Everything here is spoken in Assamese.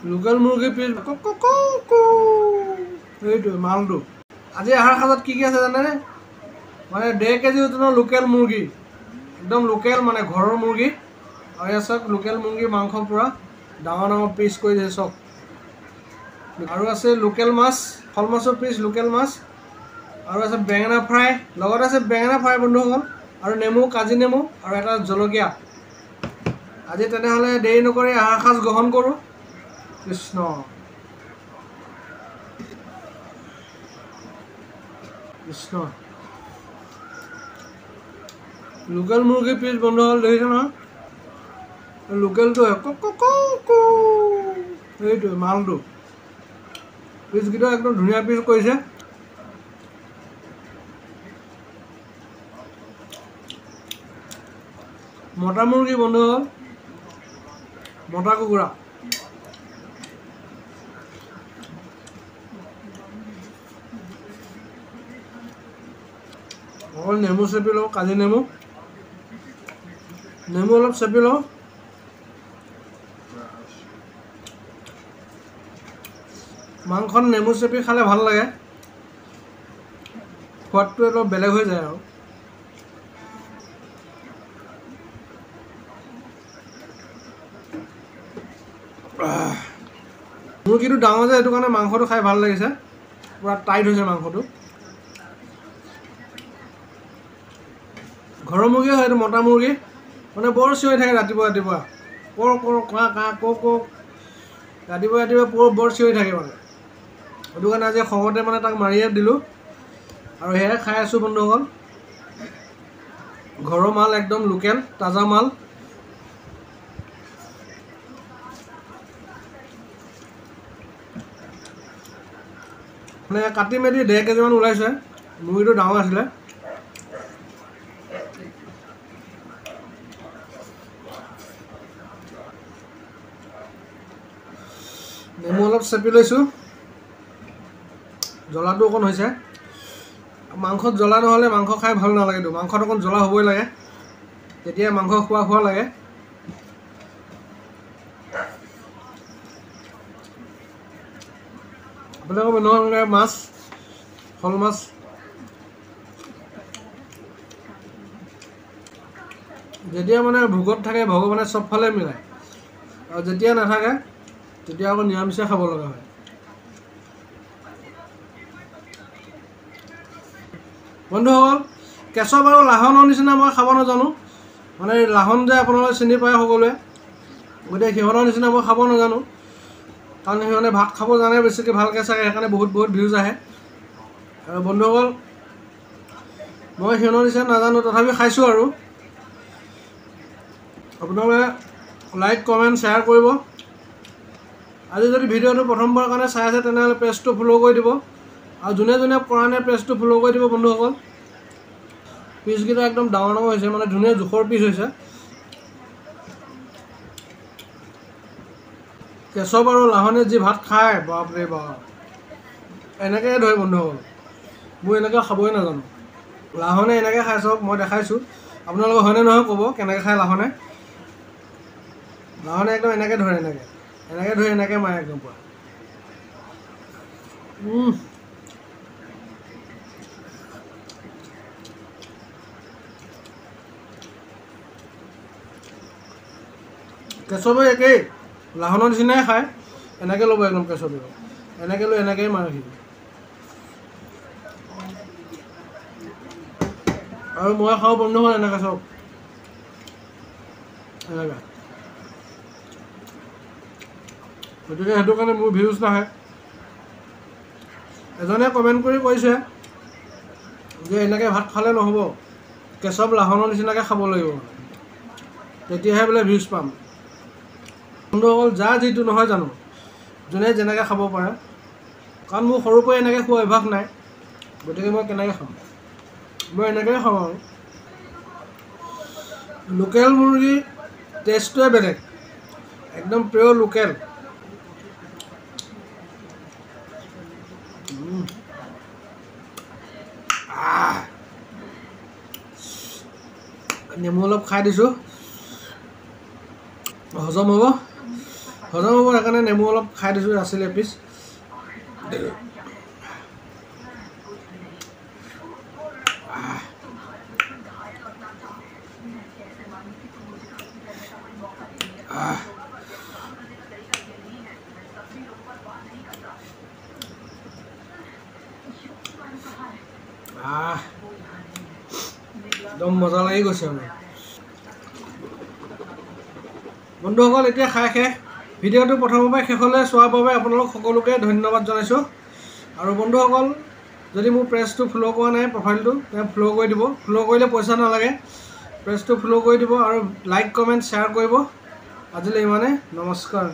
লোকেল মুৰ্গী পিছ এইটো মালটো আজি আহাৰ সাজত কি আছে জানেনে মানে 1.5 কেজি ওজনৰ লোকেল মুৰ্গী একদম লোকেল মানে ঘৰৰ মুৰ্গী আৰু এয়া চাওক লোকেল মুৰ্গী মাংস পুৰা ডাঙৰ ডাঙৰ পিচ কৰি দিছে চাওক আৰু আছে লোকেল মাছ শল মাছৰ পিচ লোকেল মাছ আৰু আছে বেঙেনা ফ্ৰাই লগত আছে বেঙেনা ফ্ৰাই বন্ধুসকল আৰু নেমু কাজি নেমু আৰু এটা জলকীয়া আজি তেনেহ'লে দেৰি নকৰি আহাৰ সাজ গ্ৰহণ কৰোঁ কৃষ্ণ কৃষ্ণ লোকেল মুৰ্গী পিচ বন্ধুসকল দেখিছে নহয় লোকেলটো এইটো মালটো পিচকেইটা একদম ধুনীয়া পিচ কৰিছে মতা মুৰ্গী বন্ধুসকল মতা কুকুৰা অকল নেমু চেপি লওঁ কাজি নেমু অলপ চেপি লওঁ মাংসত নেমু চেপি খালে ভাল লাগে সোৱাদটো অলপ বেলেগ হৈ যায় আৰু মুৰ্গীটো ডাঙৰ যে সেইটো কাৰণে মাংসটো খাই ভাল লাগিছে পুৰা টাইট হৈছে মাংসটো ঘৰৰ মুৰ্গী হয় এইটো মতা মুৰ্গী মানে বৰ চিঞৰি থাকে ৰাতিপুৱা কক ৰাতিপুৱা বৰ চিঞৰি থাকে মানে সেইটো কাৰণে আজি খঙতে মানে তাক মাৰিয়ে দিলোঁ আৰু সেয়াই খাই আছোঁ বন্ধুসকল ঘৰৰ মাল একদম লোকেল তাজা মাল মানে কাটি মেলি 1.5 কেজিমান ওলাইছে মুৰ্গীটো ডাঙৰ আছিলে নেমু অলপ চেপি লৈছোঁ জ্বলাটো অকণ হৈছে মাংসত জ্বলা নহ'লে মাংস খাই ভাল নালাগেতো মাংসত অকণ জ্বলা হ'বই লাগে তেতিয়া মাংস খোৱা লাগে আপোনালোকৰ বনোৱা মাছ শল মাছ যেতিয়া মানে ভোগত থাকে ভগৱানে চবফালে মিলায় আৰু যেতিয়া নাথাকে তেতিয়া আকৌ নিৰামিষে খাব লগা হয় বন্ধুসকল কেঁচপ আৰু লাহনৰ নিচিনা মই খাব নাজানো মানে লাহন যে আপোনালোকে চিনি পায় সকলোৱে গতিকে সিহঁতৰ নিচিনা মই খাব নাজানো কাৰণ সিহঁতে ভাত খাব জানে বেছিকৈ ভালকৈ চাগে সেইকাৰণে বহুত ভিউজ আহে আৰু বন্ধুসকল মই সিহঁতৰ নিচিনা নাজানো তথাপি খাইছোঁ আৰু আপোনালোকে লাইক কমেণ্ট শ্বেয়াৰ কৰিব আজি যদি ভিডিঅ'টো প্ৰথমবাৰৰ কাৰণে চাই আছে তেনেহ'লে পেজটো ফ'ল' কৰি দিব আৰু যোনে কৰা নাই পেজটো ফ'ল' কৰি দিব বন্ধুসকল পিচকেইটা একদম ডাঙৰ হৈছে মানে ধুনীয়া জোখৰ পিচ হৈছে কেঁচপ আৰু লাহনে যি ভাত খায় বাপৰে বাপ এনেকৈ ধৰে বন্ধুসকল মই এনেকৈ খাবই নাজানো লাহনে এনেকৈ খাই চাওক মই দেখাইছোঁ আপোনালোকৰ হয়নে নহয় ক'ব কেনেকৈ খায় লাহনে একদম এনেকৈ ধৰে এনেকৈ মাৰে একদম পুৰা কেঁচপে একেই লাহনৰ নিচিনাই খায় এনেকৈ ল'ব একদম কেঁচপে এনেকৈ লৈ এনেকৈ মাৰে সি আৰু মই খাওঁ বন্ধুসকল এনেকৈ চাওক এনেকৈ গতিকে সেইটো কাৰণে মোৰ ভিউজ নাহে এজনে কমেণ্ট কৰি কৈছে যে এনেকৈ ভাত খালে নহ'ব কেঁচপ লাহনৰ নিচিনাকৈ খাব লাগিব তেতিয়াহে বোলে ভিউজ পাম বন্ধুসকল যাৰ যিটো নহয় জানো যোনে যেনেকৈ খাব পাৰে কাৰণ মোৰ সৰুৰ পৰাই এনেকৈ খোৱা অভ্যাস নাই গতিকে মই কেনেকৈ খাম মই এনেকৈয়ে খাওঁ আৰু লোকেল মুৰ্গী টেষ্টটোৱে বেলেগ একদম পিয়'ৰ লোকেল নেমু অলপ খাই দিছোঁ হজম হ'ব হজম হ'ব সেইকাৰণে নেমু অলপ খাই দিছোঁ আছিলে এপিচ একদম মজা লাগি গৈছে মোৰ বন্ধুসকল এতিয়া খাই শেষ ভিডিঅ'টো প্ৰথমৰ পৰা শেষলৈ চোৱাৰ বাবে আপোনালোক সকলোকে ধন্যবাদ জনাইছোঁ আৰু বন্ধুসকল যদি মোৰ পেজটো ফ'ল' কৰা নাই প্ৰফাইলটো তেনে ফ'ল' কৰি দিব ফ'ল' কৰিলে পইচা নালাগে পেজটো ফ'ল' কৰি দিব আৰু লাইক কমেণ্ট শ্বেয়াৰ কৰিব আজিলৈ ইমানে নমস্কাৰ